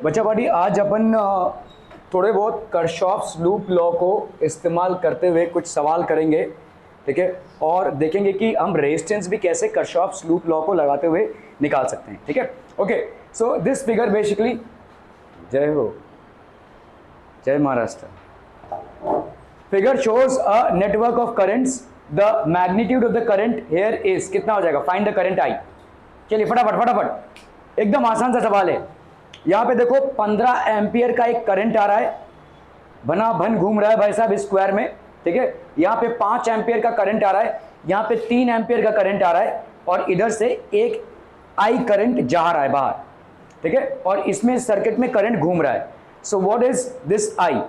बच्चा पार्टी आज अपन थोड़े बहुत किरचॉफ्स लूप लॉ को इस्तेमाल करते हुए कुछ सवाल करेंगे, ठीक है, और देखेंगे कि हम रेजिस्टेंस भी कैसे किरचॉफ्स लूप लॉ को लगाते हुए निकाल सकते हैं, ठीक है। Okay, so this figure basically, जय हो, जय Maharashtra, figure shows a network of currents, the magnitude of the current here is, कितना हो जाएगा, फाइंड द करंट आई। चलिए फटाफट फटाफट, एकदम आसान सा सवाल है। यहां पे देखो 15 एम्पियर का एक करंट आ रहा है, बना भन घूम रहा है भाई साहब स्क्वायर में, ठीक है। यहां पे 5 एम्पियर का करंट आ रहा है, यहां पे 3 एम्पियर का करंट आ रहा है, और इधर से एक आई करंट जा रहा है बाहर, ठीक है, और इसमें सर्किट में करंट घूम रहा है। So what is this I?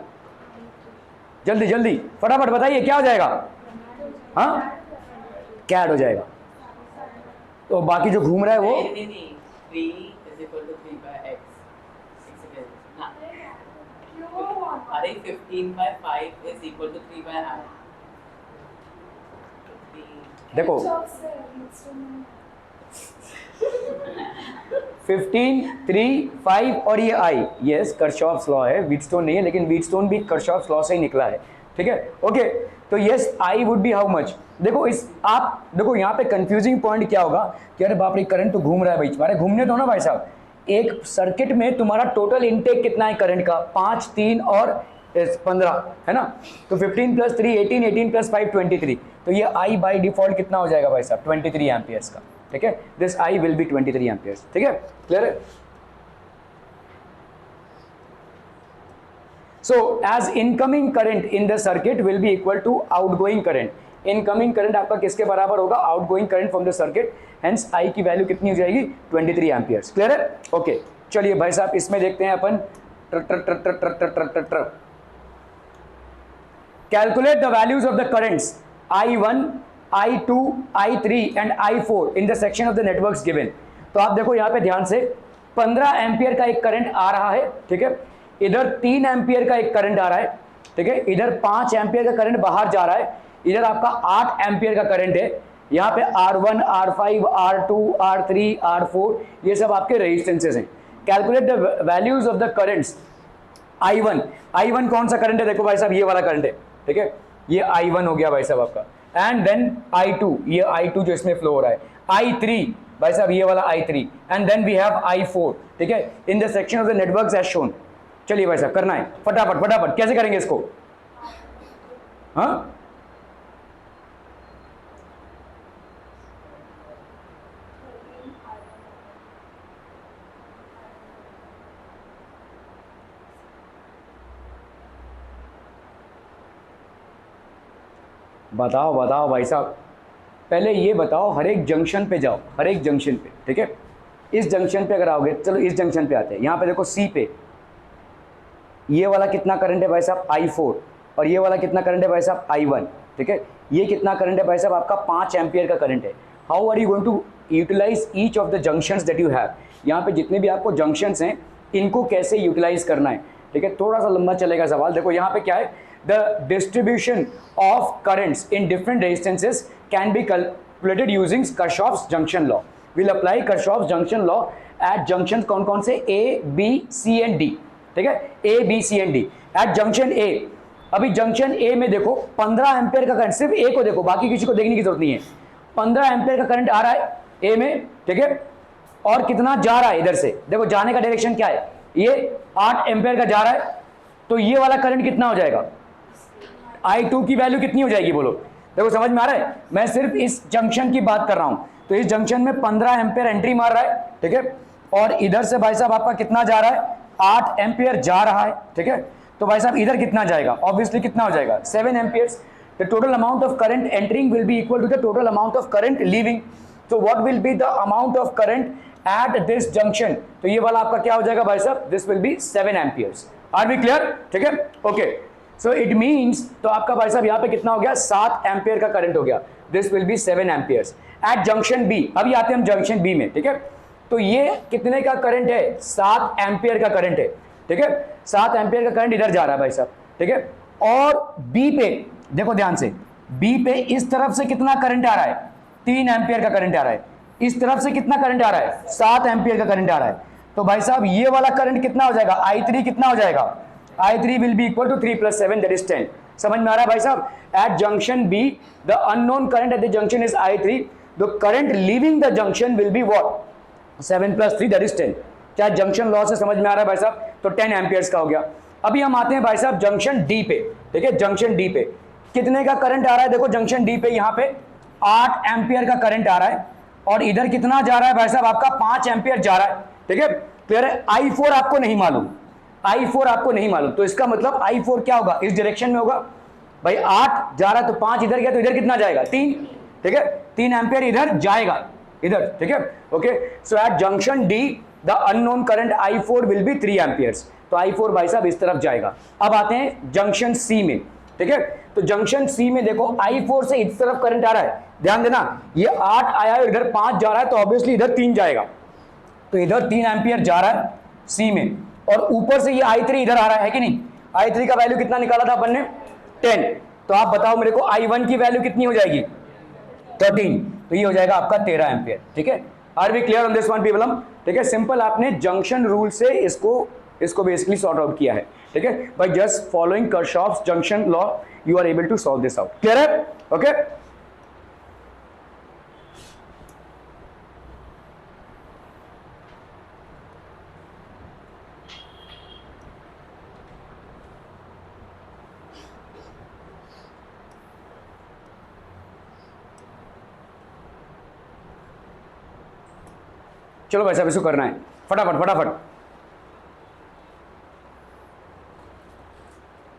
जल्दी जल्दी फटाफट बताइए क्या हो जाएगा? हाँ, कैड हो जाएगा। तो बाकी जो घूम रहा है वो अरे 15/5 is equal to 3/r। देखो 15, 3, 5 और ये आई, यस किरचॉफ्स लॉ है, व्हीटस्टोन नहीं है, लेकिन व्हीटस्टोन भी किरचॉफ्स लॉ से ही निकला है, ठीक है। ओके, तो yes I would be how much? देखो इस आप देखो यहाँ पे कंफ्यूजिंग पॉइंट क्या होगा कि अरे बाप रे करंट तो घूम रहा है भाई, तुम्हारे घूमने दो ना भाई साहब। एक सर्किट में तुम्हारा टोटल इनटेक कितना है करंट का? 5, 3 और 15 है ना। तो 15 + 3 18, 18 + 5 23। तो ये आई बाई डिफॉल्ट कितना हो जाएगा भाई साहब? 23 एम्पियर्स का, ठीक है। This I will be 23 amperes, ठीक है, क्लियर है। So as incoming current in the circuit will be equal to outgoing current. Incoming current आपका किसके बराबर होगा? Outgoing current from the circuit. Hence I की वैल्यू कितनी हो जाएगी? 23 एम्पियर्स, क्लियर है। ओके, चलिए भाई साहब इसमें देखते हैं अपन, calculate the values of the currents I1, I2, I3 and I4 in the section of the networks given. तो आप देखो यहाँ पे ध्यान से, 15 एम्पियर का एक करंट आ रहा है, ठीक है, इधर 3 एम्पियर का एक करंट आ रहा है, ठीक है, इधर 5 एम्पियर का करंट बाहर जा रहा है, इधर आपका 8 एम्पियर का करंट है। यहाँ पे R1, R5, R2, R3, R4 ये सब आपके रेजिस्टेंसेस हैं। Calculate the values of the currents I1। I1 कौन सा करंट है? देखो भाई साहब ये वाला करंट है, ठीक है, ये I1 हो गया भाई साहब आपका। एंड देन I2, ये I2 जो इसमें फ्लो हो रहा है। I3 भाई साहब ये वाला I3, and then we have I4, ठीक है, in the section of the networks as shown. चलिए भाई साहब करना है फटाफट फटाफट, कैसे करेंगे इसको? हाँ, बताओ बताओ भाई साहब, पहले ये बताओ, हर एक जंक्शन पे जाओ, हर एक जंक्शन पे, ठीक है। इस जंक्शन पे अगर आओगे, चलो इस जंक्शन पे आते हैं। यहाँ पे देखो सी पे ये वाला कितना करंट है भाई साहब? I4, और ये वाला कितना करंट है भाई साहब? I1, ठीक है। ये कितना करंट है भाई साहब? आपका 5 एम्पियर का करंट है। How are you going to utilise each of the junctions that you have? यहाँ पे जितने भी आपको जंक्शंस हैं इनको कैसे यूटिलाइज करना है, ठीक है। थोड़ा सा लंबा चलेगा सवाल। देखो यहाँ पे क्या है, the distribution of currents in different resistances can be calculated using Kirchhoff's junction law. Will apply Kirchhoff's junction law at junction कौन कौन से? A, B, C and D, ठीक है, A, B, C and D at junction A। अभी junction A में देखो 15 ampere का current, सिर्फ A को देखो, बाकी किसी को देखने की जरूरत नहीं है। 15 एम्पियर का करंट आ रहा है A में, ठीक है, और कितना जा रहा है इधर से? देखो जाने का डायरेक्शन क्या है? ये 8 एम्पियर का जा रहा है, तो ये वाला करंट कितना हो जाएगा? I2 की वैल्यू कितनी हो जाएगी बोलो? देखो समझ में आ रहा है, मैं सिर्फ इस जंक्शन की बात कर रहा हूं। तो इस जंक्शन में 15 एम्पियर एंट्री मार रहा है, ठीक है, और इधर से भाई साहब आपका कितना जा रहा है? 8 एम्पियर जा रहा है, ठीक है। तो भाई साहब इधर कितना जाएगा? ऑब्वियसली कितना हो जाएगा? 7 amperes. The total amount of current entering will be equal to the total amount of current leaving. तो what will be the amount of current at this junction? तो ये वाला आपका क्या हो जाएगा भाई साहब? This will be 7 amperes. Are we clear? ठीक है, ओके। सो इट मीन्स, तो आपका भाई साहब यहाँ पे कितना हो गया? 7 एम्पियर का करंट हो गया। This will be 7 amperes at junction B. अभी आते हैं हम जंक्शन बी में, ठीक है। तो ये कितने का करंट है? 7 एम्पियर का करंट है, ठीक है। 7 एम्पियर का करंट इधर जा रहा है भाई साहब, ठीक है। और बी पे देखो ध्यान से, बी पे इस तरफ से कितना करंट आ रहा है? 3 एम्पियर का करंट आ रहा है। इस तरफ से कितना करंट आ रहा है? 7 एम्पियर का करंट आ रहा है। तो भाई साहब ये वाला करंट कितना हो जाएगा, I3 कितना हो जाएगा, I3 will be equal to 3 + 7 that is 10। समझ में आ रहा है भाई साहब? At junction B the unknown current at the junction is I3, the current leaving the junction will be what, 7 + 3 that is 10। क्या जंक्शन लॉ से समझ में आ रहा है भाई साहब? तो 10 एम्पियर्स का हो गया। अभी हम आते हैं भाई साहब जंक्शन डी पे, ठीक है। जंक्शन डी पे कितने का करंट आ रहा है, देखो जंक्शन डी पे यहाँ पे 8 एम्पियर का करंट आ रहा है, और इधर कितना जा रहा है भाई साहब आपका 5 एम्पियर जा रहा है, ठीक है। क्लियर है? I4 आपको नहीं मालूम, I4 आपको नहीं मालूम, तो इसका मतलब I4 क्या होगा, इस डायरेक्शन में होगा भाई। 8 जा रहा है तो 5 इधर गया, तो इधर कितना जाएगा, 3, ठीक है। 3 एम्पियर इधर जाएगा, इधर, ठीक है। Okay, so at junction D the unknown current I4 will be 3 amperes, तो I4 भाई साहब इस तरफ जाएगा। अब आते हैं जंक्शन सी में, ठीक है। तो जंक्शन सी में देखो I4 से इस तरफ करंट आ रहा है, ध्यान देना, ये 8 आया है, इधर 5 जा रहा है, तो ऑब्वियसली इधर 3 जाएगा, तो इधर 3 एम्पियर जा रहा है सी में, और ऊपर से ये I3 इधर आ रहा है कि नहीं। I3 का वैल्यू कितना निकाला था अपन ने, 10। तो आप बताओ मेरे को I1 की वैल्यू कितनी हो जाएगी, 13, तो ये हो जाएगा आपका 13 एम्पियर, ठीक है। Are we clear on this one people? ठीक है, सिंपल आपने जंक्शन रूल से इसको बेसिकली सॉर्ट आउट किया है, ठीक है। By just following Kirchhoff's junction law you are able to solve this out. Clear है? ओके, चलो भाई साहब इसको करना है फटाफट फटाफट।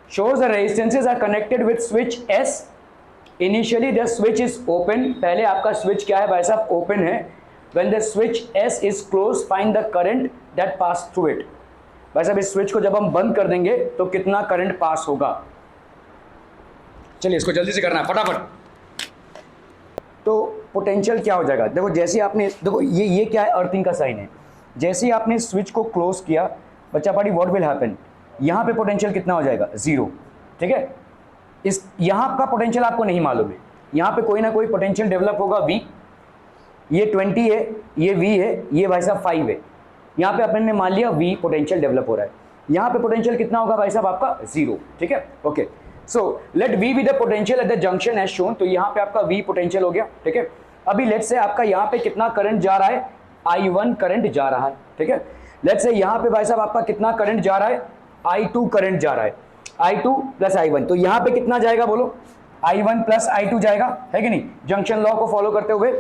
shows the resistances are connected with switch S, initially the switch is open, पहले आपका switch क्या है भाई साहब, open है। when the switch S is closed find the current that pass through it। भाई साहब इस switch को जब हम बंद कर देंगे तो कितना करंट पास होगा, चलिए इसको जल्दी से करना है फटाफट। तो पोटेंशियल क्या हो जाएगा, देखो जैसे आपने, देखो ये क्या है, अर्थिंग का साइन है। जैसे ही आपने स्विच को क्लोज किया बच्चा पार्टी, व्हाट विल हैपन, यहाँ पे पोटेंशियल कितना हो जाएगा, 0, ठीक है। इस यहाँ का पोटेंशियल आपको नहीं मालूम है, यहाँ पे कोई ना कोई पोटेंशियल डेवलप होगा V, ये 20 है, ये V है, ये भाई साहब 5 है। यहाँ पे अपन ने मान लिया V पोटेंशियल डेवलप हो रहा है, यहाँ पे पोटेंशियल कितना होगा भाई साहब आपका 0, ठीक है। Okay, so let V be the potential at the junction as shown, तो यहाँ पे आपका V पोटेंशियल हो गया, ठीक है। अभी लेट से आपका यहाँ पे कितना करंट जा रहा है, I1 करंट जा रहा है, ठीक है। लेट से यहाँ पे भाई साहब आपका कितना करंट जा रहा है, I2 करंट जा रहा है, I2 प्लस I1, तो यहाँ पे कितना जाएगा बोलो, I1 प्लस I2 जाएगा, है कि नहीं। जंक्शन लॉ को फॉलो करते हुए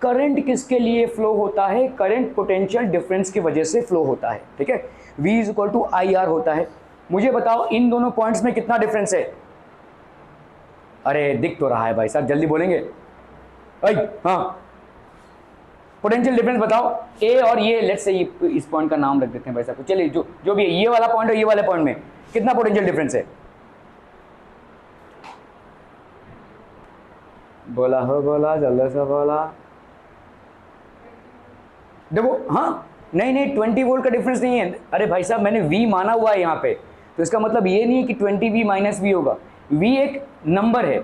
करंट किसके लिए फ्लो होता है, करंट पोटेंशियल डिफरेंस की वजह से फ्लो होता है, ठीक है। V is equal to IR होता है। मुझे बताओ इन दोनों पॉइंट्स में कितना डिफरेंस है, अरे दिख तो रहा है भाई साहब, जल्दी बोलेंगे, हाँ पोटेंशियल डिफरेंस बताओ। ए और ये लेट्स से इस पॉइंट का नाम रख देते हैं भाई साहब, चलिए जो भी है, ये वाला पॉइंट और ये वाले पॉइंट में कितना पोटेंशियल डिफरेंस है, बोला हो, बोला जल्दी से बोला। देखो हाँ, नहीं 20 वोल्ट का डिफरेंस नहीं है, अरे भाई साहब मैंने V माना हुआ है यहाँ पे, तो इसका मतलब ये नहीं है कि 20V माइनस V होगा, V एक नंबर है,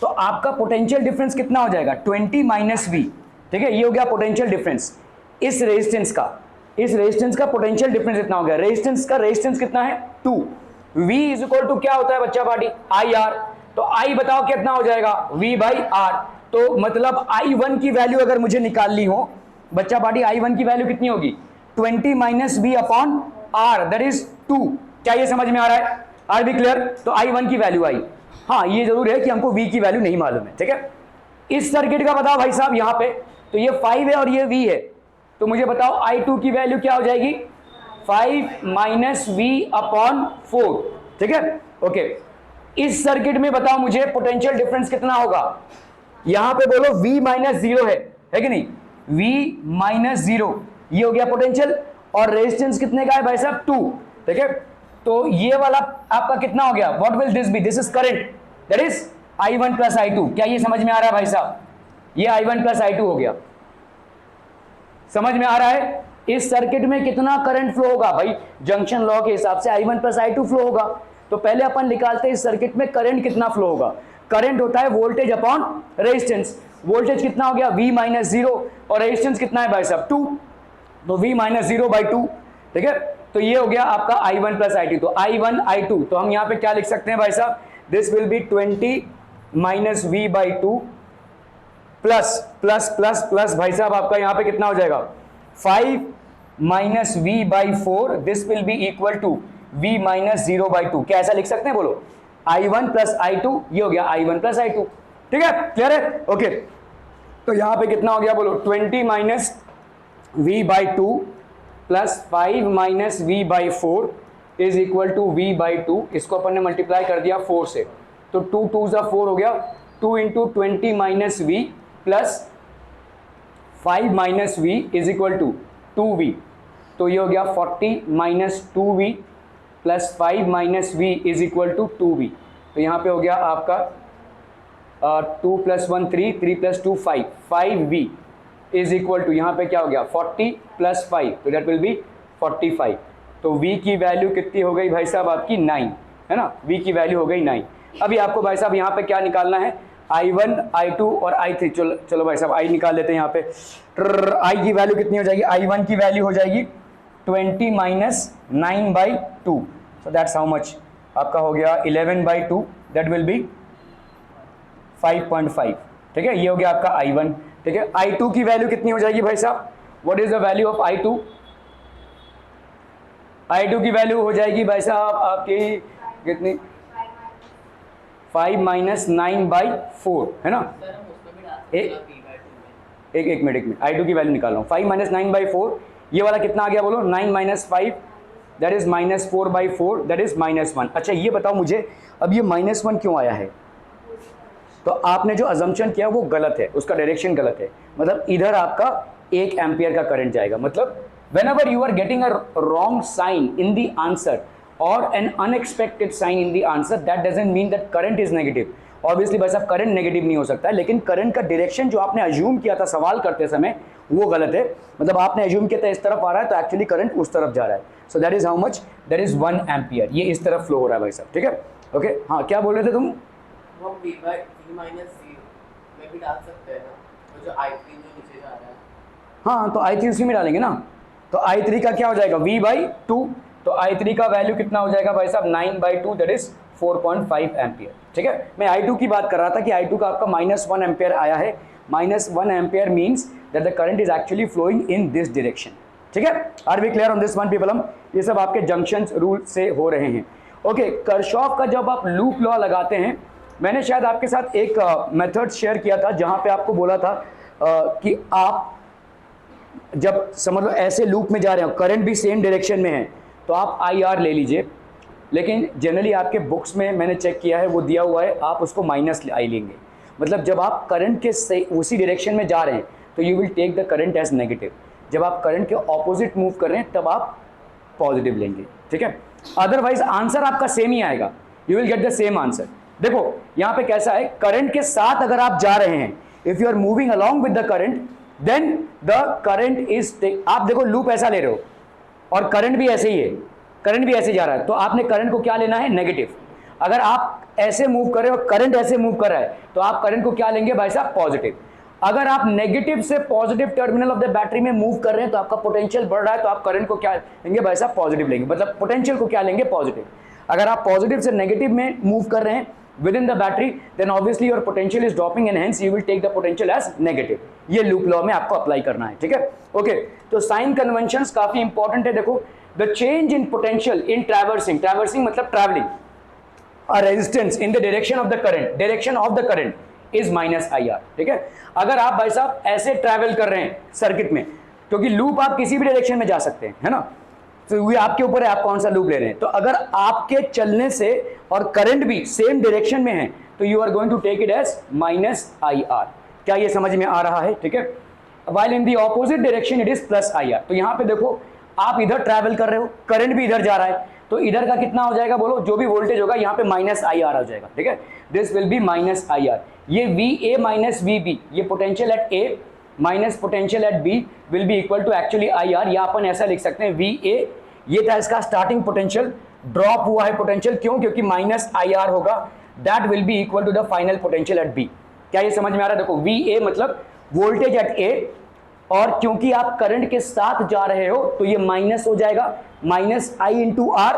तो आपका पोटेंशियल डिफरेंस कितना हो जाएगा, 20 माइनस V, ठीक है। ये हो गया पोटेंशियल डिफरेंस इस रेजिस्टेंस का पोटेंशियल डिफरेंस इतना हो गया। रेजिस्टेंस कितना है 2, V इज इक्वल टू क्या होता है बच्चा पार्टी, IR, तो I बताओ कितना हो जाएगा, V बाई R, तो मतलब I1 की वैल्यू अगर मुझे निकालनी हो बच्चा पार्टी, I1 की वैल्यू कितनी होगी, 20 minus V upon R that is 2। क्या ये समझ में आ रहा है, आर बी क्लियर। तो I1 की वैल्यू आई, हाँ ये जरूर है कि हमको V की वैल्यू नहीं मालूम है, ठीक है। इस सर्किट का बताओ भाई साहब, यहाँ पे तो ये 5 है और ये V है, तो मुझे बताओ I2 की वैल्यू क्या हो जाएगी, 5 माइनस V अपॉन 4, ठीक है। ओके, इस सर्किट में बताओ मुझे पोटेंशियल डिफरेंस कितना होगा, यहां पे बोलो V माइनस 0 है कि नहीं, V माइनस 0 ये हो गया पोटेंशियल, और रेजिस्टेंस कितने का है भाई साहब 2, ठीक है। तो ये वाला आपका कितना हो गया, what will this be, this is current that is I1 plus I2। क्या ये समझ में आ रहा है भाई साहब, ये I1 प्लस I2 हो गया, समझ में आ रहा है। इस सर्किट में कितना करंट फ्लो होगा भाई, जंक्शन लॉ के हिसाब से I1 प्लस I2 फ्लो होगा, तो पहले अपन निकालते हैं इस सर्किट में करंट कितना फ्लो होगा। करंट होता है वोल्टेज अपॉन रेजिस्टेंस, वोल्टेज कितना हो गया V माइनस 0, और रेजिस्टेंस कितना है भाई साहब 2, तो v माइनस 0/2, ठीक है। तो ये हो गया आपका I1 प्लस I2, तो I1 I2, तो हम यहाँ पे क्या लिख सकते हैं भाई साहब, this will be 20 minus v/2 plus plus plus plus भाई साहब आपका यहाँ पे कितना हो जाएगा 5 minus v/4, this will be equal to v minus 0/2। क्या ऐसा लिख सकते हैं, बोलो, I1 प्लस I2, ये हो गया I1 प्लस I2, ठीक है, क्लियर है, ओके। तो यहाँ पे कितना हो गया, बोलो, 20 minus v/2 plus 5 minus v/4 is equal to v/2। इसको अपन ने मल्टीप्लाई कर दिया 4 से, तो 2 2 4 हो गया, 2 into 20 minus v plus 5 minus v is equal to 2v। तो ये हो गया 40 minus 2v plus 5 minus v is equal to 2v। तो यहाँ पे हो गया आपका 2 plus 1 3, 3 plus 2 5, 5v is equal to यहाँ पे क्या हो गया 40 प्लस 5, तो दैट विल बी 45। तो v की वैल्यू कितनी हो गई भाई साहब आपकी 9, है ना, v की वैल्यू हो गई 9। अभी आपको भाई साहब यहाँ पे क्या निकालना है, I1 I2 और I3। चलो चलो भाई साहब I निकाल लेते हैं यहाँ पे। I की वैल्यू कितनी हो जाएगी, I1 की वैल्यू हो जाएगी 20 minus 9/2, so that's how much, आपका हो गया 11/2, दैट विल बी 5.5, ठीक है। ये हो गया आपका I1, ठीक है। I2 की वैल्यू कितनी हो जाएगी भाई साहब, what is the value of I2? I2 की वैल्यू हो जाएगी भाई साहब आपकी कितनी, 5 माइनस 9/4, है ना। सर हम उसमें भी डाल सकते हैं v/2 में। एक मिनट I2 की वैल्यू निकाल रहा हूँ, 5 माइनस 9/4, ये वाला कितना आ गया बोलो, 9 minus 5 that is minus 4/4, that is -1। अच्छा ये बताओ मुझे, अब ये -1 क्यों आया है? तो आपने जो अजम्पशन किया वो गलत है, उसका डायरेक्शन गलत है। मतलब इधर आपका 1 एम्पियर का करंट जाएगा। मतलब whenever you are getting a wrong sign in the answer or an unexpected sign in the answer, that doesn't mean that current is negative. Obviously भाई साहब करंट नेगेटिव नहीं हो सकता है, लेकिन करंट का डायरेक्शन जो आपने अज्यूम किया था सवाल करते समय वो गलत है। मतलब आपने अज्यूम किया था इस तरफ आ रहा है, तो एक्चुअली करंट उस तरफ जा रहा है। So that is how much, that is 1 ampere, ये इस तरफ फ्लो हो रहा है भाई साहब, ठीक है, ओके। हाँ क्या बोल रहे थे तुम? वो v/3 माइनस 0 में भी डाल सकते हैं ना, तो जो I3 जो नीचे जा रहा है। हाँ तो I3 उसी में डालेंगे ना, तो I3 का क्या हो जाएगा v/2, तो I3 का वैल्यू कितना हो जाएगा भाई साहब 9/2, दैट इज 4.5 एम्पियर, ठीक है। मैं I2 की बात कर रहा था कि I2 का आपका -1 एम्पियर आया है। -1 ampere means that the current is actually flowing in this direction, ठीक है। Are we clear on this one people? हम ये सब आपके जंक्शन रूल से हो रहे हैं, ओके। किरचॉफ का जब आप लूप लॉ लगाते हैं, मैंने शायद आपके साथ एक मेथड शेयर किया था जहां पे आपको बोला था कि आप जब समझ लो ऐसे लूप में जा रहे हो, करंट भी सेम डायरेक्शन में है, तो आप IR ले लीजिए। लेकिन जनरली आपके बुक्स में मैंने चेक किया है वो दिया हुआ है, आप उसको -I लेंगे। मतलब जब आप करंट के से उसी डायरेक्शन में जा रहे हैं तो you will take the current as negative. जब आप करंट के ऑपोजिट मूव कर रहे हैं तब आप पॉजिटिव लेंगे, ठीक है। अदरवाइज आंसर आपका सेम ही आएगा, you will get the same answer. देखो यहाँ पे कैसा है, करंट के साथ अगर आप जा रहे हैं, if you are moving along with the current, then the current is, आप देखो लूप ऐसा ले रहे हो और करंट भी ऐसे ही है, करंट भी ऐसे जा रहा है, तो आपने करंट को क्या लेना है, नेगेटिव। अगर आप ऐसे मूव कर रहे हो, करंट ऐसे मूव कर रहा है, तो आप करंट को क्या लेंगे भाई साहब, पॉजिटिव। अगर आप नेगेटिव से positive terminal of the battery में मूव कर रहे हैं तो आपका पोटेंशियल बढ़ रहा है, तो आप करंट को क्या लेंगे भाई साहब, पॉजिटिव लेंगे। मतलब पोटेंशियल को क्या लेंगे, पॉजिटिव। अगर आप पॉजिटिव से नेगेटिव में मूव कर रहे हैं within the battery, then obviously your potential is dropping and hence you will take the potential as negative। ये लूप लॉ में आपको अप्लाई करना है, ठीक है, ओके। तो साइन कन्वेंशंस काफी इंपॉर्टेंट है। देखो, the change in potential in traversing, traversing मतलब travelling, a resistance in the direction of the current, direction of the current is -IR, ठीक है। अगर आप भाई साहब ऐसे ट्रैवल कर रहे हैं सर्किट में, क्योंकि लूप आप किसी भी डायरेक्शन में जा सकते हैं, है ना, तो ये आपके ऊपर है आप कौन सा लूप ले रहे हैं। तो अगर आपके चलने से और करंट भी सेम डायरेक्शन में है तो you are going to take it as -IR। क्या ये समझ में आ रहा है, ठीक है। While in the opposite direction it is +IR। तो यहाँ पे देखो आप इधर ट्रैवल कर रहे हो, करंट भी इधर जा रहा है, तो इधर का कितना हो जाएगा बोलो, जो भी वोल्टेज होगा यहाँ पे -IR हो जाएगा, ठीक है। This will be -IR। ये VA माइनस VB, ये potential at A minus potential at B will be equal to actually IR, या अपन ऐसा लिख सकते हैं VA, ये था इसका स्टार्टिंग पोटेंशियल, ड्रॉप हुआ है पोटेंशियल, क्यों, क्योंकि -IR होगा, that will be equal to the final potential at B। क्या ये समझ में आ रहा है? देखो VA मतलब वोल्टेज एट A और क्योंकि आप करंट के साथ जा रहे हो तो ये माइनस हो जाएगा, minus I into R,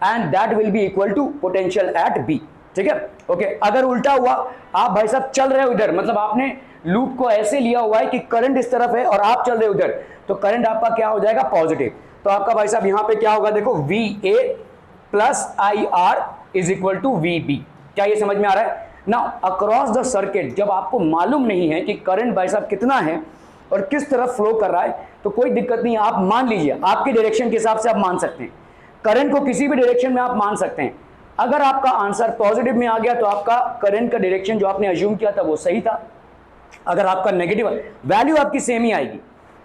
and that will be equal to potential at B. ठीक है, ओके। अगर उल्टा हुआ, आप भाई साहब चल रहे हो इधर, मतलब आपने लूप को ऐसे लिया हुआ है कि करंट इस तरफ है और आप चल रहे हो उधर, तो करंट आपका क्या हो जाएगा, पॉजिटिव। तो आपका भाई साहब यहां पे क्या होगा, देखो V A plus I R is equal to V B. क्या ये समझ में आ रहा है ना? अक्रॉस द सर्किट जब आपको मालूम नहीं है कि करंट भाई साहब कितना है और किस तरफ फ्लो कर रहा है, तो कोई दिक्कत नहीं, आप मान लीजिए, आपके डायरेक्शन के हिसाब से आप मान सकते हैं, करंट को किसी भी डायरेक्शन में आप मान सकते हैं। अगर आपका आंसर पॉजिटिव में आ गया तो आपका करंट का डायरेक्शन जो आपने अज्यूम किया था वो सही था। अगर आपका नेगेटिव, वैल्यू आपकी सेम ही आएगी,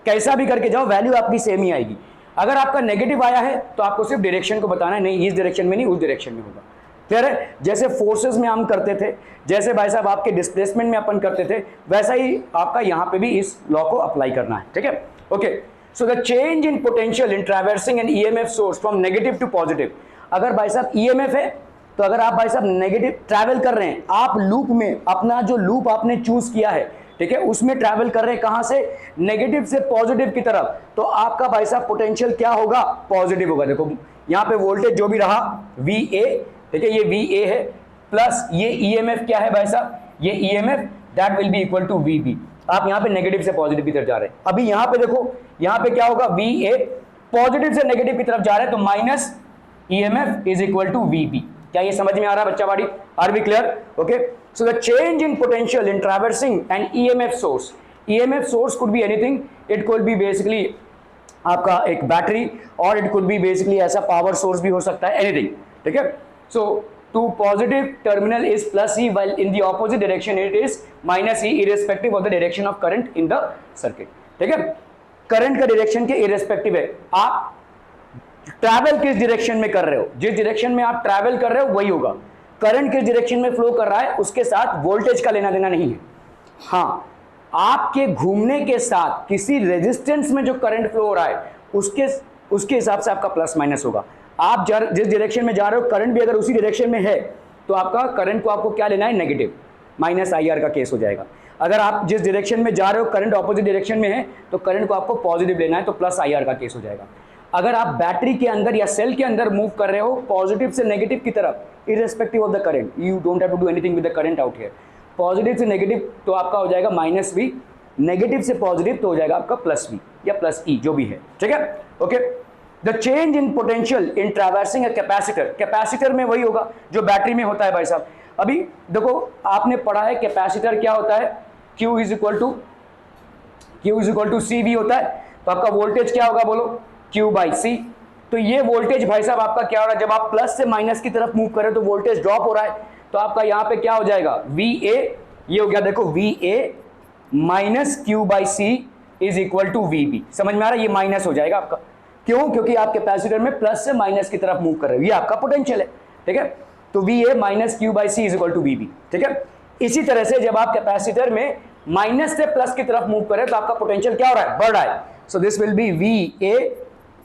कैसा भी करके जाओ वैल्यू आपकी सेम ही आएगी। अगर आपका नेगेटिव आया है तो आपको सिर्फ डायरेक्शन को बताना है, नहीं इस डायरेक्शन में नहीं उस डायरेक्शन में होगा। क्लियर है? जैसे फोर्सेस में हम करते थे, जैसे भाई साहब आपके डिस्प्लेसमेंट में अपन करते थे, वैसा ही आपका यहां पे भी इस लॉ को अप्लाई करना है। ठीक है, okay. So the change in potential in traversing an EMF source from negative to positive. अगर भाई साहब ईएमएफ है तो अगर आप भाई साहब नेगेटिव ट्रैवल कर रहे हैं, आप लूप में, अपना जो लूप आपने चूज किया है, ठीक है, उसमें ट्रैवल कर रहे हैं, कहां से, नेगेटिव से पॉजिटिव की तरफ, तो आपका भाई साहब पोटेंशियल क्या होगा, पॉजिटिव होगा। देखो यहां पे वोल्टेज जो भी रहा वी ए, ठीक है, ये वी ए है, प्लस ये ईएमएफ क्या है भाई साहब, ये EMF, that will be equal to V B. आप यहां पे नेगेटिव से पॉजिटिव की तरफ जा रहे हैं। अभी यहां पे देखो, यहां पे क्या होगा, वी ए पॉजिटिव से नेगेटिव की तरफ जा रहे हैं, तो minus EMF is equal to V B. क्या ये समझ में आ रहा है बच्चा बाड़ी? Are we clear? Okay. So the change in potential in traversing an EMF source, EMF source could be anything, it could be basically आपका एक बैटरी, और इट कुड बी बेसिकली ऐसा पावर सोर्स भी हो सकता है, एनीथिंग। ठीक है, so to positive terminal is plus E, while in the opposite direction it is minus e, irrespective of the direction of current in the circuit। ठीक है, current का डायरेक्शन के इरेस्पेक्टिव है, आप ट्रैवल किस डायरेक्शन में कर रहे हो, जिस डायरेक्शन में आप ट्रैवल कर रहे हो वही होगा। करंट किस डायरेक्शन में फ्लो कर रहा है उसके साथ वोल्टेज का लेना देना नहीं है। हाँ, आपके घूमने के साथ किसी रेजिस्टेंस में जो करंट फ्लो हो रहा है उसके हिसाब से आपका प्लस माइनस होगा। आप जिस डायरेक्शन में जा रहे हो, करंट भी अगर उसी डायरेक्शन में है तो आपका करंट को आपको क्या लेना है, नेगेटिव, माइनस आई आर का केस हो जाएगा। अगर आप जिस डायरेक्शन में जा रहे हो करंट ऑपोजिट डायरेक्शन में है तो करंट को आपको पॉजिटिव लेना है, तो प्लस आई आर का केस हो जाएगा। अगर आप बैटरी के अंदर या सेल के अंदर मूव कर रहे हो पॉजिटिव से नेगेटिव की तरफ, irrespective of the current, you don't have to do anything with the current out here, positive से नेगेटिव तो आपका हो जाएगा माइनस वी, नेगेटिव से पॉजिटिव तो हो जाएगा आपका प्लस वी या प्लस ई, जो भी है। ठीक है, okay. The change in potential in traversing a capacitor, capacitor में वही होगा जो बैटरी में होता है भाई साहब। अभी देखो आपने पढ़ा है कैपेसिटर क्या होता है, Q is equal to C V होता है, तो आपका वोल्टेज क्या होगा बोलो, Q बाई सी। तो ये वोल्टेज भाई साहब आपका क्या हो रहा है, जब आप प्लस से माइनस की तरफ मूव कर रहे हो तो वोल्टेज ड्रॉप हो रहा है, तो आपका यहाँ पे क्या हो जाएगा, वी ए, ये हो गया देखो V A minus Q by C is equal to V B. समझ में आ रहा है, ये माइनस हो जाएगा आपका, क्यों, क्योंकि आप कैपेसिटर में प्लस से माइनस की तरफ मूव कर रहे हो, ये आपका पोटेंशियल है। ठीक है, तो V A minus Q by C is equal to V B. ठीक है, इसी तरह से जब आप कैपेसिटर में माइनस से प्लस की तरफ मूव करें तो आपका पोटेंशियल क्या हो रहा है, बढ़ रहा है। So this will be V A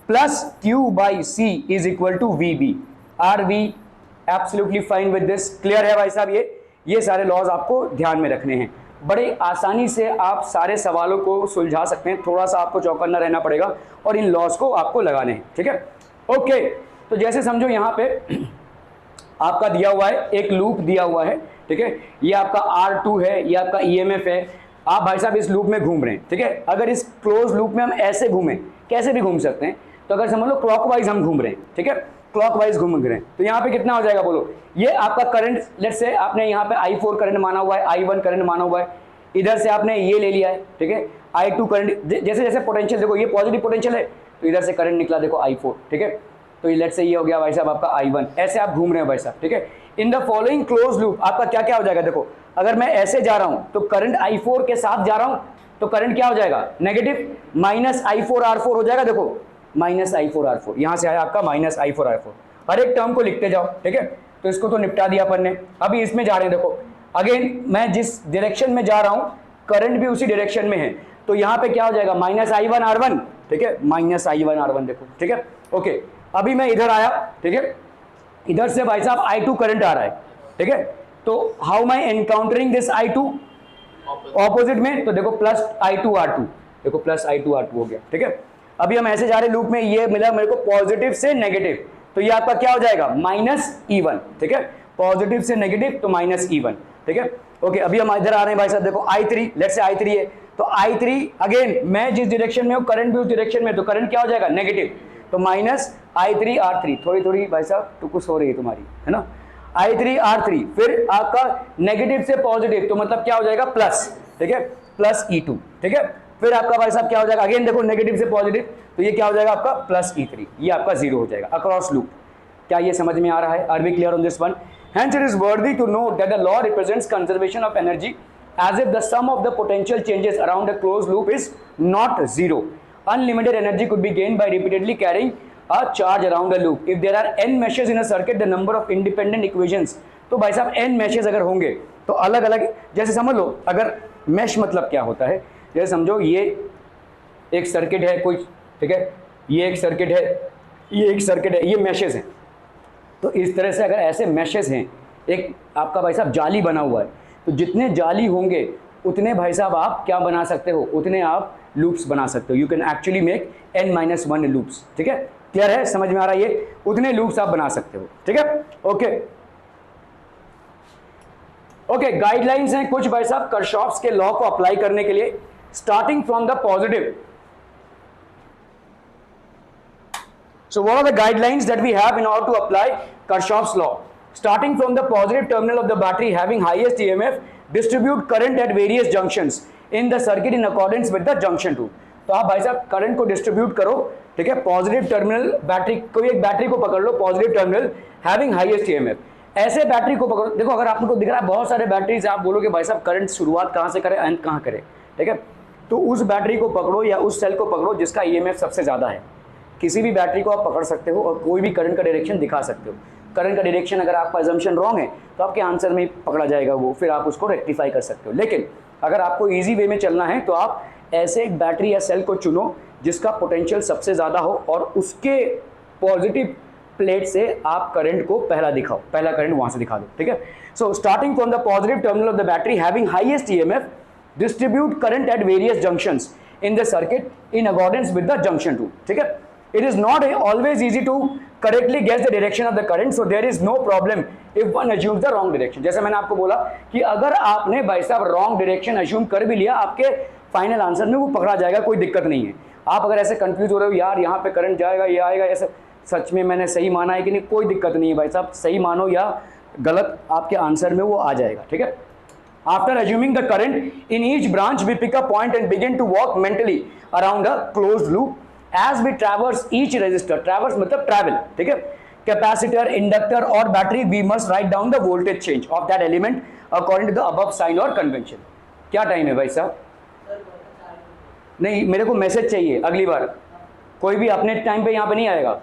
plus Q by C is equal to V B. Are we absolutely fine with this? Clear है भाई साहब? ये सारे लॉज आपको ध्यान में रखने हैं, बड़े आसानी से आप सारे सवालों को सुलझा सकते हैं, थोड़ा सा आपको चौकन्ना रहना पड़ेगा और इन लॉज को आपको लगाने हैं। ठीक है, ओके। तो जैसे समझो यहाँ पे आपका दिया हुआ है, एक लूप दिया हुआ है, ठीक है, ये आपका R2 है, ये आपका EMF है, आप भाई साहब इस लूप में घूम रहे हैं। ठीक है, अगर इस क्लोज लूप में हम ऐसे घूमें, कैसे भी घूम सकते हैं, तो अगर समझ लो क्लॉकवाइज हम घूम रहे हैं, ठीक है, क्लॉकवाइज घूम रहे हैं, तो यहाँ पे कितना हो जाएगा बोलो, ये आपका करंट, लेट्स से आपने यहाँ पे I4 करंट माना हुआ है, I1 करंट माना हुआ है, इधर से आपने ये ले लिया है, ठीक है, I2 करंट, जैसे जैसे पोटेंशियल देखो ये पॉजिटिव पोटेंशियल है तो इधर से करंट निकला देखो I4, ठीक है, तो लेट्स से ये हो गया भाई साहब आपका I1, ऐसे आप घूम रहे हो भाई साहब। ठीक है, in the following close loop आपका क्या क्या हो जाएगा, देखो अगर मैं ऐसे जा रहा हूं तो करंट I4 के साथ जा रहा हूं तो करंट क्या हो जाएगा, नेगेटिव, माइनस I4R4 हो जाएगा, देखो माइनस I4R4, यहां से आया आपका माइनस I4R4। हर एक टर्म को लिखते जाओ, ठीक है, तो इसको तो निपटा दिया अपन ने। अभी इसमें जा रहे हैं, देखो अगेन मैं जिस डायरेक्शन में जा रहा हूं करंट भी उसी डायरेक्शन में है, तो यहाँ पे क्या हो जाएगा, माइनस I1R1, ठीक है, माइनस I1R1 देखो। ठीक है, ओके। अभी मैं इधर आया, ठीक है, इधर से भाई साहब I2 करंट आ रहा है, ठीक है, तो how my encountering this I2 opposite में, तो देखो प्लस I2R2, देखो प्लस I2R2 हो गया, ठीक है। अभी हम ऐसे जा रहे लूप में, ये मिला मेरे को पॉजिटिव से नेगेटिव, तो ये आपका क्या हो जाएगा -E1, ठीक है। पॉजिटिव से नेगेटिव तो -E1, ठीक है। ओके, अभी हम इधर आ रहे हैं भाई साहब, देखो I3, लेट्स से I3 है, तो I3 अगेन मैं जिस डायरेक्शन में हूँ करंट भी उस डायरेक्शन में, तो करंट क्या हो जाएगा नेगेटिव, तो -I3R3, थोड़ी भाई साहब टुकुस हो रही है तुम्हारी, है ना। I3R3 फिर आपका नेगेटिव से पॉजिटिव, तो मतलब क्या हो जाएगा प्लस, ठीक है, प्लस E2, ठीक है। फिर आपका भाई साहब क्या हो जाएगा, अगेन देखो नेगेटिव से पॉजिटिव, तो ये क्या हो जाएगा आपका प्लस E3, ये आपका 0 हो जाएगा अक्रॉस लूप। क्या ये समझ में आ रहा है? Are we clear on this one? Hence it is worthy to note that the law represents conservation of energy as if the sum of the potential changes around a closed loop is not zero. Unlimited energy could be gained by repeatedly carrying a charge around a loop. If there are n meshes in a circuit, the number of independent equations, तो भाई साहब n meshes अगर होंगे तो अलग अलग, जैसे समझ लो अगर mesh मतलब क्या होता है, जैसे समझो ये एक सर्किट है कोई, ठीक है, ये एक सर्किट है, ये एक सर्किट है, ये मैशेज हैं। तो इस तरह से अगर ऐसे मैशेज हैं, एक आपका भाई साहब जाली बना हुआ है, तो जितने जाली होंगे उतने भाई साहब आप क्या बना सकते हो, उतने आप लूप्स बना सकते हो। You can actually make n-1 loops, ठीक है। क्लियर है, समझ में आ रहा है? ये उतने लूप्स आप बना सकते हो, ठीक है। ओके ओके, गाइडलाइंस हैं कुछ भाई साहब किरचॉफ्स के लॉ को अप्लाई करने के लिए, starting from the positive. So what are the guidelines that we have in order to apply Kirchhoff's law? Starting from the positive terminal of the battery having highest EMF, distribute current at various junctions in the circuit in accordance with the junction rule. तो आप भाई साहब current को distribute करो, ठीक है। Positive terminal battery, कोई एक बैटरी को पकड़ लो, positive terminal having highest EMF, ऐसे बैटरी को पकड़ो। देखो अगर आपको दिख रहा है बहुत सारे बैटरीज, आप बोलोगे भाई साहब करंट शुरुआत कहाँ से करें, एंड कहाँ करें, ठीक है। तो उस बैटरी को पकड़ो या उस सेल को पकड़ो जिसका ईएमएफ सबसे ज़्यादा है। किसी भी बैटरी को आप पकड़ सकते हो और कोई भी करंट का डायरेक्शन दिखा सकते हो। करंट का डायरेक्शन अगर आपका अजम्पशन रॉन्ग है तो आपके आंसर में पकड़ा जाएगा वो, फिर आप उसको रेक्टिफाई कर सकते हो। लेकिन अगर आपको इजी वे में चलना है तो आप ऐसे एक बैटरी या सेल को चुनो जिसका पोटेंशियल सबसे ज़्यादा हो और उसके पॉजिटिव प्लेट से आप करंट को पहला दिखाओ, पहला करंट वहाँ से दिखा दो, ठीक है। So starting from the positive terminal of the battery having highest EMF, distribute current at various junctions in the circuit in accordance with the junction rule, ठीक है। It is not always easy to correctly guess the direction of the current, so there is no problem if one assumes the wrong direction. जैसे मैंने आपको बोला कि अगर आपने भाई साहब wrong direction assume कर भी लिया, आपके फाइनल आंसर में वो पकड़ा जाएगा, कोई दिक्कत नहीं है। आप अगर ऐसे कंफ्यूज हो रहे हो यार यहाँ पे करंट जाएगा, ये आएगा, ऐसे सच में मैंने सही माना है कि नहीं, कोई दिक्कत नहीं है भाई साहब, सही मानो या गलत आपके आंसर में वो आ जाएगा, ठीक है। After assuming the current in each branch, we pick a point and begin to walk mentally around a closed loop as we traverse each resistor. Traverse मतलब travel, ठीक है। Capacitor, inductor और battery, we must write down the voltage change of that element according to the above sign or convention. क्या time है भाई साहब? नहीं, मेरे को मैसेज चाहिए अगली बार, कोई भी अपने टाइम पे यहाँ पे नहीं आएगा।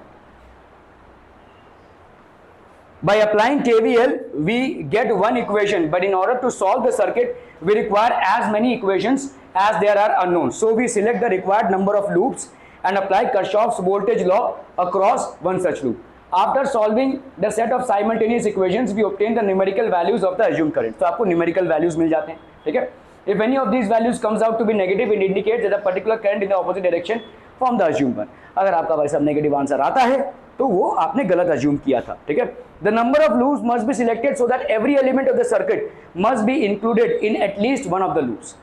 By applying KVL, we get one equation, but in order to solve the circuit, we require as many equations as there are unknowns. So we select the required number of loops and apply Kirchhoff's voltage law across one such loop. After solving the set of simultaneous equations, we obtain the numerical values of the assumed current. तो आपको numerical values मिल जाते हैं, ठीक है। If any of these values comes out to be negative, it indicates that a particular current in the opposite direction from the assumed one. अगर आपका भाई साहब नेगेटिव आंसर आता है तो वो आपने गलत अज्यूम किया था, ठीक है। The number of loops must be selected so that every element of the circuit must be included in at least one of the loops,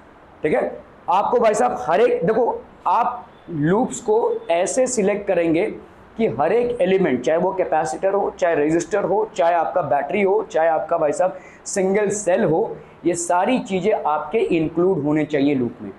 ठीक है। आपको भाई साहब हर एक, देखो आप लूप्स को ऐसे सिलेक्ट करेंगे कि हर एक एलिमेंट, चाहे वो कैपेसिटर हो, चाहे रेजिस्टर हो, चाहे आपका बैटरी हो, चाहे आपका भाई साहब सिंगल सेल हो, ये सारी चीज़ें आपके इंक्लूड होने चाहिए लूप में।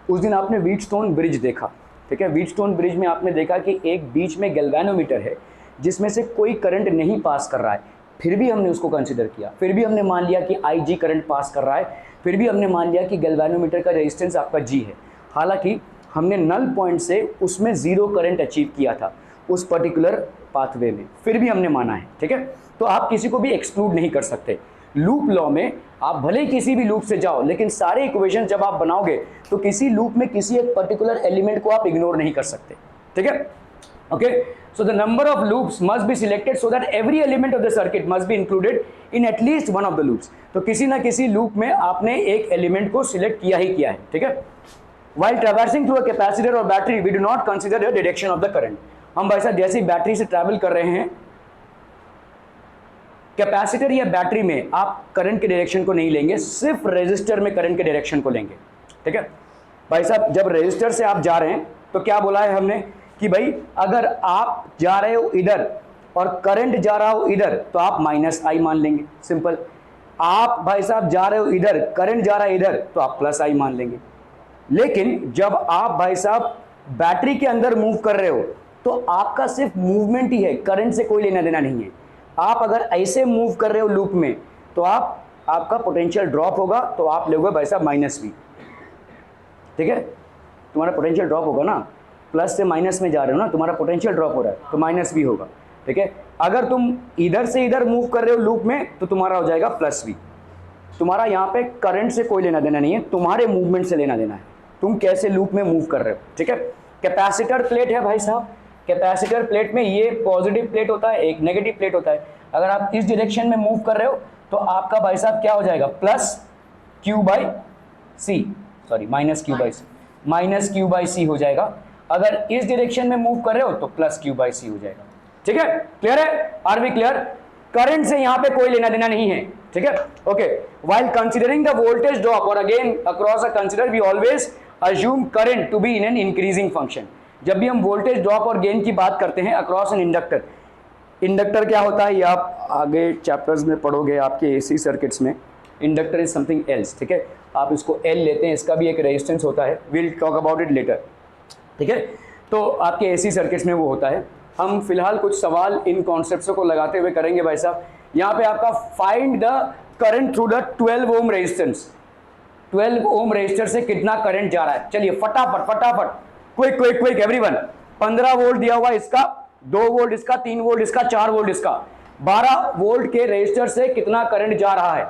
उस दिन आपने व्हीटस्टोन ब्रिज देखा, ठीक है। व्हीटस्टोन ब्रिज में आपने देखा कि एक बीच में गैल्वेनोमीटर है जिसमें से कोई करंट नहीं पास कर रहा है, फिर भी हमने उसको कंसिडर किया, फिर भी हमने मान लिया कि IG करंट पास कर रहा है, फिर भी हमने मान लिया कि गैल्वेनोमीटर का रेजिस्टेंस आपका G है। हालांकि हमने नल पॉइंट से उसमें ज़ीरो करंट अचीव किया था उस पर्टिकुलर पाथवे में, फिर भी हमने माना है, ठीक है। तो आप किसी को भी एक्सक्लूड नहीं कर सकते। लूप लॉ में आप भले ही किसी भी लूप से जाओ, लेकिन सारे इक्वेशन जब आप बनाओगे तो किसी लूप में किसी एक पर्टिकुलर एलिमेंट को आप इग्नोर नहीं कर सकते, ठीक है। Okay, so the number of loops must be selected so that every element of the circuit must be included in at least one of the loops. तो किसी ना किसी लूप में आपने एक एलिमेंट को सिलेक्ट किया ही किया है, ठीक है। While traversing through a capacitor or battery, we do not consider the direction of the current. हम भाई साहब जैसे बैटरी से ट्रैवल कर रहे हैं, कैपेसिटर या बैटरी में आप करंट के डायरेक्शन को नहीं लेंगे, सिर्फ रेजिस्टर में करंट के डायरेक्शन को लेंगे। ठीक है भाई साहब, जब रेजिस्टर से आप जा रहे हैं तो क्या बोला है हमने कि भाई अगर आप जा रहे हो इधर और करंट जा रहा हो इधर तो आप माइनस आई मान लेंगे, सिंपल। आप भाई साहब जा रहे हो इधर, करंट जा रहा है इधर, तो आप प्लस आई मान लेंगे। लेकिन जब आप भाई साहब बैटरी के अंदर मूव कर रहे हो तो आपका सिर्फ मूवमेंट ही है, करंट से कोई लेना देना नहीं है। आप अगर ऐसे मूव कर रहे हो लूप में तो आपका पोटेंशियल ड्रॉप होगा, तो आप लोगे भाई साहब माइनस वी। ठीक है, तुम्हारा पोटेंशियल ड्रॉप होगा ना, प्लस से माइनस में जा रहे हो ना, तुम्हारा पोटेंशियल ड्रॉप हो रहा है तो माइनस वी होगा। ठीक है, अगर तुम इधर से इधर मूव कर रहे हो लूप में तो तुम्हारा हो जाएगा प्लस वी। तुम्हारा यहाँ पे करंट से कोई लेना देना नहीं है, तुम्हारे मूवमेंट से लेना देना है, तुम कैसे लूप में मूव कर रहे हो। ठीक है, कैपेसिटर प्लेट है भाई साहब, कैपेसिटर प्लेट में ये पॉजिटिव प्लेट होता है, एक नेगेटिव प्लेट होता है। अगर आप इस डायरेक्शन में मूव कर रहे हो तो आपका भाई साहब क्या हो जाएगा, plus Q by C, sorry minus Q by C, minus Q by C हो जाएगा। अगर इस डायरेक्शन में मूव कर रहे हो तो प्लस क्यू बाई सी हो जाएगा। ठीक है, क्लियर है, आर वी क्लियर? करंट से यहाँ पे कोई लेना देना नहीं है। ठीक है, okay. While considering the voltage drop और again across a consider we always assume current to be in an increasing function. जब भी हम वोल्टेज ड्रॉप और गेन की बात करते हैं अक्रॉस एन इंडक्टर, इंडक्टर क्या होता है ये आप आगे चैप्टर्स में पढ़ोगे आपके एसी सर्किट्स में। Inductor is something else. ठीक है, आप इसको एल लेते हैं, इसका भी एक रेजिस्टेंस होता है, will talk about it later. ठीक है, तो आपके एसी सर्किट्स में वो होता है। हम फिलहाल कुछ सवाल इन कॉन्सेप्ट्स को लगाते हुए करेंगे भाई साहब। यहाँ पे आपका find the current through the 12 ohm resistance. 12 ohm resistor से कितना करंट जा रहा है, चलिए फटाफट फटाफट, quick quick quick everyone. 15 volt दिया हुआ इसका, 2 वोल्ट इसका, 3 वोल्ट इसका, 4 वोल्ट इसका। 12 वोल्ट के रेजिस्टर से कितना करंट जा रहा है,